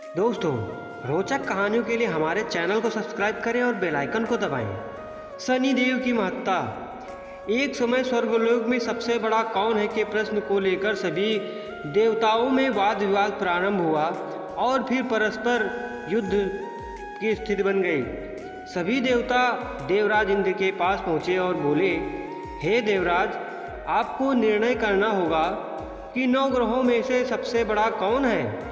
दोस्तों, रोचक कहानियों के लिए हमारे चैनल को सब्सक्राइब करें और बेल आइकन को दबाएं। शनिदेव की महत्ता। एक समय स्वर्गलोक में सबसे बड़ा कौन है के प्रश्न को लेकर सभी देवताओं में वाद विवाद प्रारंभ हुआ और फिर परस्पर युद्ध की स्थिति बन गई। सभी देवता देवराज इंद्र के पास पहुँचे और बोले, हे देवराज, आपको निर्णय करना होगा कि 9 ग्रहों में से सबसे बड़ा कौन है।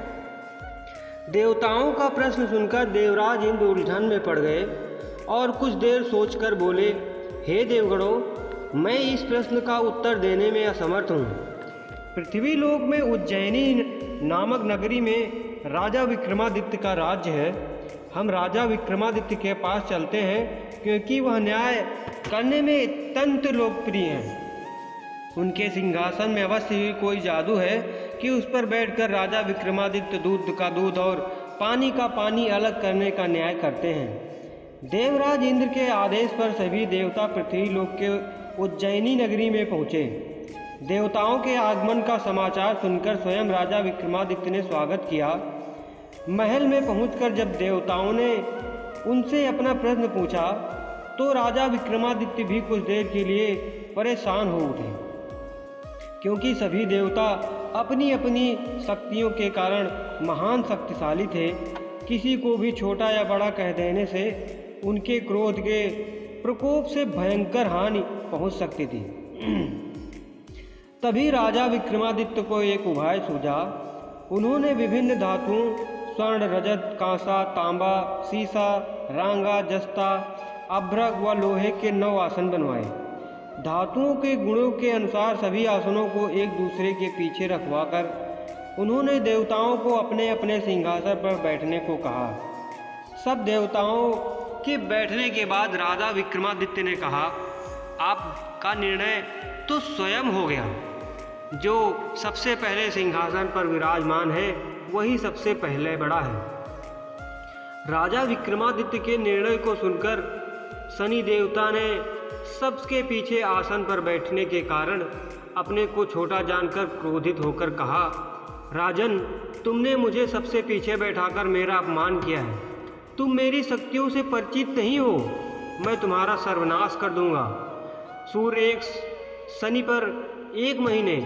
देवताओं का प्रश्न सुनकर देवराज इंद्र उलझन में पड़ गए और कुछ देर सोचकर बोले, हे देवगणों, मैं इस प्रश्न का उत्तर देने में असमर्थ हूँ। पृथ्वी लोक में उज्जैनी नामक नगरी में राजा विक्रमादित्य का राज्य है। हम राजा विक्रमादित्य के पास चलते हैं क्योंकि वह न्याय करने में अत्यंत लोकप्रिय हैं। उनके सिंहासन में अवश्य ही कोई जादू है कि उस पर बैठकर राजा विक्रमादित्य दूध का दूध और पानी का पानी अलग करने का न्याय करते हैं। देवराज इंद्र के आदेश पर सभी देवता पृथ्वी लोक के उज्जैनी नगरी में पहुँचे। देवताओं के आगमन का समाचार सुनकर स्वयं राजा विक्रमादित्य ने स्वागत किया। महल में पहुंचकर जब देवताओं ने उनसे अपना प्रश्न पूछा तो राजा विक्रमादित्य भी कुछ देर के लिए परेशान हो उठे, क्योंकि सभी देवता अपनी अपनी शक्तियों के कारण महान शक्तिशाली थे। किसी को भी छोटा या बड़ा कह देने से उनके क्रोध के प्रकोप से भयंकर हानि पहुंच सकती थी। तभी राजा विक्रमादित्य को एक उपाय सूझा। उन्होंने विभिन्न धातुओं स्वर्ण, रजत, कांसा, तांबा, सीसा, रांगा, जस्ता, अभ्रक व लोहे के 9 आसन बनवाए। धातुओं के गुणों के अनुसार सभी आसनों को एक दूसरे के पीछे रखवाकर उन्होंने देवताओं को अपने अपने सिंहासन पर बैठने को कहा। सब देवताओं के बैठने के बाद राजा विक्रमादित्य ने कहा, आपका निर्णय तो स्वयं हो गया। जो सबसे पहले सिंहासन पर विराजमान है वही सबसे पहले बड़ा है। राजा विक्रमादित्य के निर्णय को सुनकर शनि देवता ने सबके पीछे आसन पर बैठने के कारण अपने को छोटा जानकर क्रोधित होकर कहा, राजन, तुमने मुझे सबसे पीछे बैठाकर मेरा अपमान किया है। तुम मेरी शक्तियों से परिचित नहीं हो। मैं तुम्हारा सर्वनाश कर दूंगा। सूर्य 1 शनि पर 1 महीने,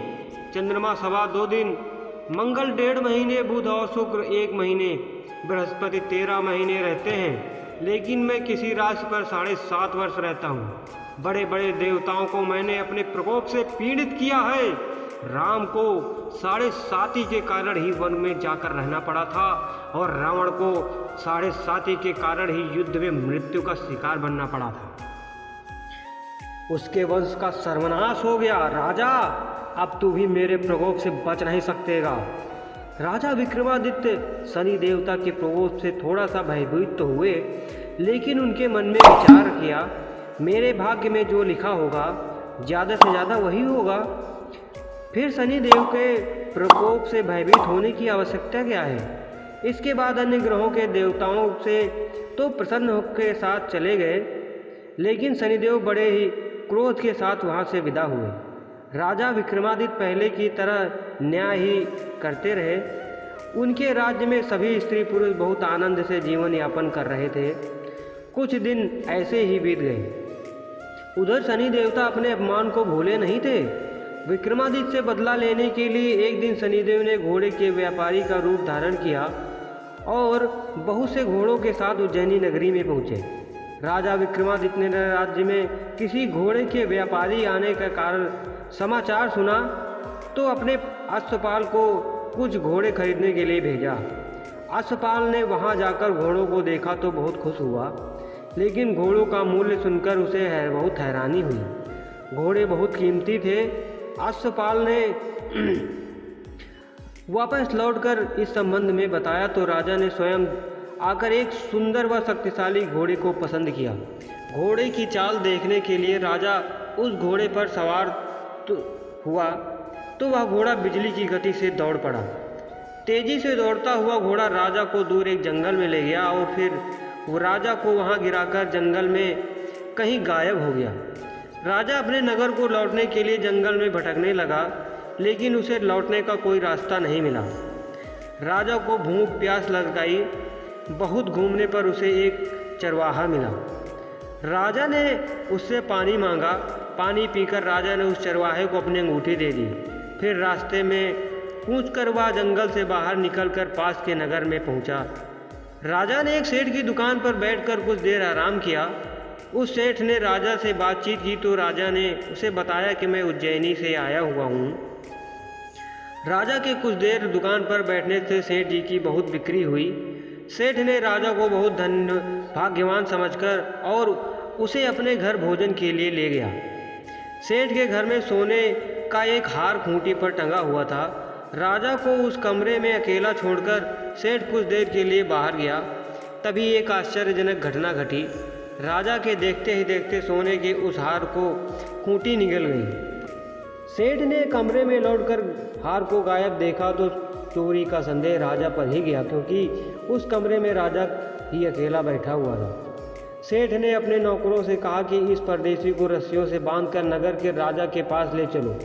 चंद्रमा 2.25 दिन, मंगल 1.5 महीने, बुध और शुक्र 1 महीने, बृहस्पति 13 महीने रहते हैं, लेकिन मैं किसी राशि पर 7.5 वर्ष रहता हूँ। बड़े बड़े देवताओं को मैंने अपने प्रकोप से पीड़ित किया है। राम को 7.5 के कारण ही वन में जाकर रहना पड़ा था और रावण को 7.5 के कारण ही युद्ध में मृत्यु का शिकार बनना पड़ा था। उसके वंश का सर्वनाश हो गया। राजा, अब तू भी मेरे प्रकोप से बच नहीं सकेगा। राजा विक्रमादित्य शनि देवता के प्रकोप से थोड़ा सा भयभीत तो हुए, लेकिन उनके मन में विचार किया, मेरे भाग्य में जो लिखा होगा ज़्यादा से ज़्यादा वही होगा। फिर शनि देव के प्रकोप से भयभीत होने की आवश्यकता क्या है। इसके बाद अन्य ग्रहों के देवताओं से तो प्रसन्न के साथ चले गए, लेकिन शनिदेव बड़े ही क्रोध के साथ वहाँ से विदा हुए। राजा विक्रमादित्य पहले की तरह न्याय ही करते रहे। उनके राज्य में सभी स्त्री पुरुष बहुत आनंद से जीवन यापन कर रहे थे। कुछ दिन ऐसे ही बीत गए। उधर शनि देवता अपने अपमान को भूले नहीं थे। विक्रमादित्य से बदला लेने के लिए एक दिन शनिदेव ने घोड़े के व्यापारी का रूप धारण किया और बहुत से घोड़ों के साथ उज्जैनी नगरी में पहुँचे। राजा विक्रमादित्य ने राज्य में किसी घोड़े के व्यापारी आने का कारण समाचार सुना तो अपने अश्वपाल को कुछ घोड़े खरीदने के लिए भेजा। अश्वपाल ने वहां जाकर घोड़ों को देखा तो बहुत खुश हुआ, लेकिन घोड़ों का मूल्य सुनकर उसे बहुत हैरानी हुई। घोड़े बहुत कीमती थे। अश्वपाल ने वापस लौटकर इस संबंध में बताया तो राजा ने स्वयं आकर एक सुंदर व शक्तिशाली घोड़े को पसंद किया। घोड़े की चाल देखने के लिए राजा उस घोड़े पर सवार हुआ तो वह घोड़ा बिजली की गति से दौड़ पड़ा। तेजी से दौड़ता हुआ घोड़ा राजा को दूर एक जंगल में ले गया और फिर वो राजा को वहां गिराकर जंगल में कहीं गायब हो गया। राजा अपने नगर को लौटने के लिए जंगल में भटकने लगा, लेकिन उसे लौटने का कोई रास्ता नहीं मिला। राजा को भूख प्यास लग गई। बहुत घूमने पर उसे एक चरवाहा मिला। राजा ने उससे पानी मांगा। पानी पीकर राजा ने उस चरवाहे को अपनी अंगूठी दे दी। फिर रास्ते में कूचकर वह जंगल से बाहर निकलकर पास के नगर में पहुंचा। राजा ने एक सेठ की दुकान पर बैठकर कुछ देर आराम किया। उस सेठ ने राजा से बातचीत की तो राजा ने उसे बताया कि मैं उज्जैनी से आया हुआ हूँ। राजा के कुछ देर दुकान पर बैठने से सेठ जी की बहुत बिक्री हुई। सेठ ने राजा को बहुत धन्य भाग्यवान समझकर और उसे अपने घर भोजन के लिए ले गया। सेठ के घर में सोने का एक हार खूंटी पर टंगा हुआ था। राजा को उस कमरे में अकेला छोड़कर सेठ कुछ देर के लिए बाहर गया। तभी एक आश्चर्यजनक घटना घटी। राजा के देखते ही देखते सोने के उस हार को खूंटी निगल गई। सेठ ने कमरे में लौटकर हार को गायब देखा तो चोरी का संदेह राजा पर ही गया, क्योंकि उस कमरे में राजा ही अकेला बैठा हुआ था। सेठ ने अपने नौकरों से कहा कि इस परदेशी को रस्सियों से बांधकर नगर के राजा के पास ले चलो।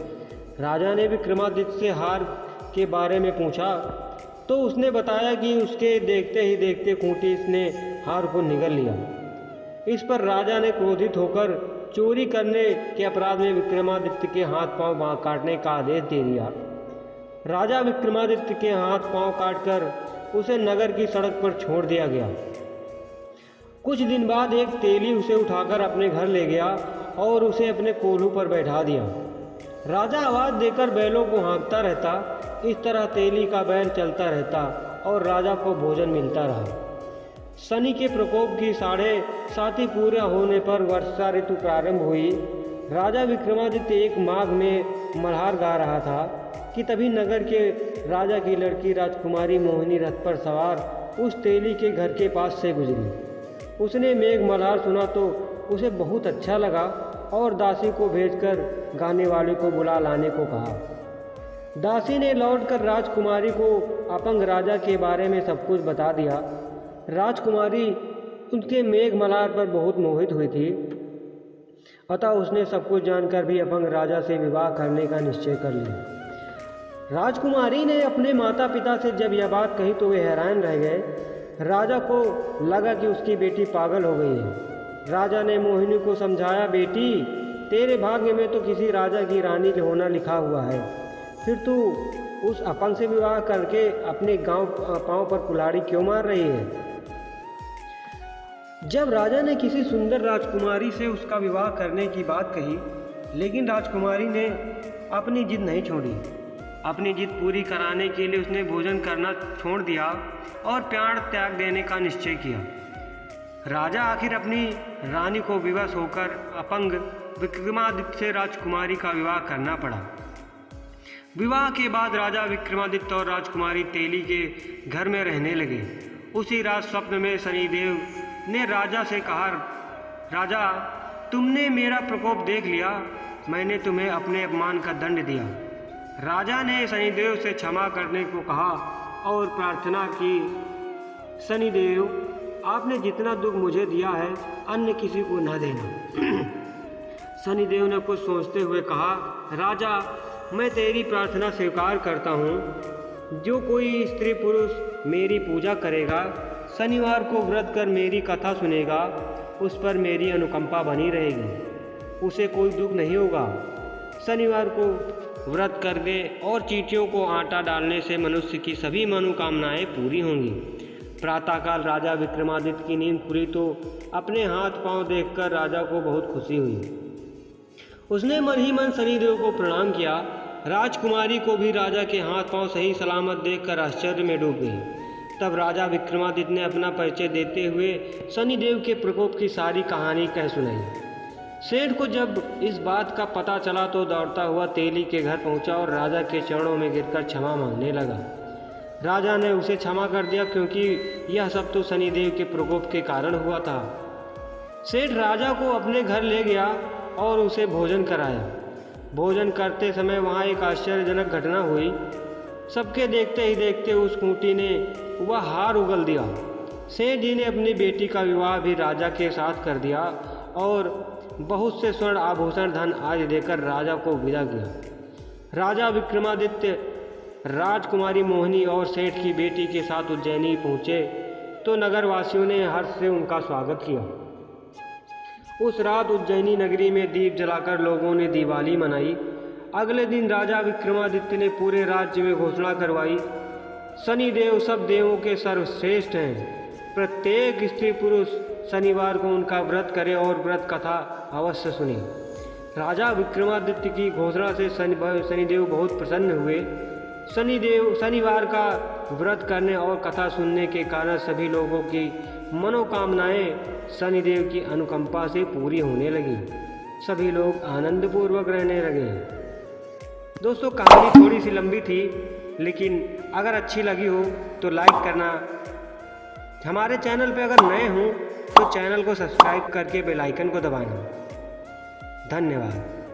राजा ने विक्रमादित्य से हार के बारे में पूछा तो उसने बताया कि उसके देखते ही देखते खूंटी ने हार को निगल लिया। इस पर राजा ने क्रोधित होकर चोरी करने के अपराध में विक्रमादित्य के हाथ पांव काटने का आदेश दे दिया। राजा विक्रमादित्य के हाथ पांव काटकर उसे नगर की सड़क पर छोड़ दिया गया। कुछ दिन बाद एक तेली उसे उठाकर अपने घर ले गया और उसे अपने कोल्हू पर बैठा दिया। राजा आवाज़ देकर बैलों को हाँकता रहता। इस तरह तेली का बैल चलता रहता और राजा को भोजन मिलता रहा। शनि के प्रकोप की 7.5 पूरा होने पर वर्षा ऋतु प्रारंभ हुई। राजा विक्रमादित्य एक माघ में मल्हार गा रहा था कि तभी नगर के राजा की लड़की राजकुमारी मोहिनी रथ पर सवार उस तेली के घर के पास से गुजरी। उसने मेघ मल्हार सुना तो उसे बहुत अच्छा लगा और दासी को भेजकर गाने वाले को बुला लाने को कहा। दासी ने लौटकर राजकुमारी को अपंग राजा के बारे में सब कुछ बता दिया। राजकुमारी उनके मेघ मल्हार पर बहुत मोहित हुई थी, अतः उसने सब कुछ जानकर भी अपंग राजा से विवाह करने का निश्चय कर लिया। राजकुमारी ने अपने माता पिता से जब यह बात कही तो वे हैरान रह गए। राजा को लगा कि उसकी बेटी पागल हो गई है। राजा ने मोहिनी को समझाया, बेटी तेरे भाग्य में तो किसी राजा की रानी होना लिखा हुआ है, फिर तू उस अपंग से विवाह करके अपने पांव पर कुल्हाड़ी क्यों मार रही है। जब राजा ने किसी सुंदर राजकुमारी से उसका विवाह करने की बात कही, लेकिन राजकुमारी ने अपनी जिद नहीं छोड़ी। अपनी जिद पूरी कराने के लिए उसने भोजन करना छोड़ दिया और प्राण त्याग देने का निश्चय किया। राजा आखिर अपनी रानी को विवश होकर अपंग विक्रमादित्य से राजकुमारी का विवाह करना पड़ा। विवाह के बाद राजा विक्रमादित्य और राजकुमारी तेली के घर में रहने लगे। उसी रात स्वप्न में शनिदेव ने राजा से कहा, राजा तुमने मेरा प्रकोप देख लिया, मैंने तुम्हें अपने अपमान का दंड दिया। राजा ने शनिदेव से क्षमा करने को कहा और प्रार्थना की, शनिदेव आपने जितना दुख मुझे दिया है अन्य किसी को न देना। शनिदेव ने कुछ सोचते हुए कहा, राजा मैं तेरी प्रार्थना स्वीकार करता हूँ। जो कोई स्त्री पुरुष मेरी पूजा करेगा, शनिवार को व्रत कर मेरी कथा सुनेगा, उस पर मेरी अनुकंपा बनी रहेगी, उसे कोई दुख नहीं होगा। शनिवार को व्रत करने और चींटियों को आटा डालने से मनुष्य की सभी मनोकामनाएं पूरी होंगी। प्रातःकाल राजा विक्रमादित्य की नींद खुली तो अपने हाथ पांव देखकर राजा को बहुत खुशी हुई। उसने मन ही मन शनिदेव को प्रणाम किया। राजकुमारी को भी राजा के हाथ पांव सही सलामत देखकर आश्चर्य में डूब गई। तब राजा विक्रमादित्य ने अपना परिचय देते हुए शनिदेव के प्रकोप की सारी कहानी कह सुनाई। सेठ को जब इस बात का पता चला तो दौड़ता हुआ तेली के घर पहुंचा और राजा के चरणों में गिरकर क्षमा मांगने लगा। राजा ने उसे क्षमा कर दिया, क्योंकि यह सब तो शनिदेव के प्रकोप के कारण हुआ था। सेठ राजा को अपने घर ले गया और उसे भोजन कराया। भोजन करते समय वहाँ एक आश्चर्यजनक घटना हुई। सबके देखते ही देखते उस खूंटी ने वह हार उगल दिया। सेठ जी ने अपनी बेटी का विवाह भी राजा के साथ कर दिया और बहुत से स्वर्ण आभूषण धन आदि देकर राजा को विदा किया। राजा विक्रमादित्य राजकुमारी मोहिनी और सेठ की बेटी के साथ उज्जैनी पहुँचे तो नगरवासियों ने हर्ष से उनका स्वागत किया। उस रात उज्जैनी नगरी में दीप जलाकर लोगों ने दिवाली मनाई। अगले दिन राजा विक्रमादित्य ने पूरे राज्य में घोषणा करवाई, शनिदेव सब देवों के सर्वश्रेष्ठ हैं। प्रत्येक स्त्री पुरुष शनिवार को उनका व्रत करे और व्रत कथा अवश्य सुने। राजा विक्रमादित्य की घोषणा से शनिदेव बहुत प्रसन्न हुए। शनिवार का व्रत करने और कथा सुनने के कारण सभी लोगों की मनोकामनाएं शनिदेव की अनुकंपा से पूरी होने लगी। सभी लोग आनंदपूर्वक रहने लगे। दोस्तों, कहानी थोड़ी सी लंबी थी, लेकिन अगर अच्छी लगी हो तो लाइक करना। हमारे चैनल पे अगर नए हों तो चैनल को सब्सक्राइब करके बेल आइकन को दबाना। धन्यवाद।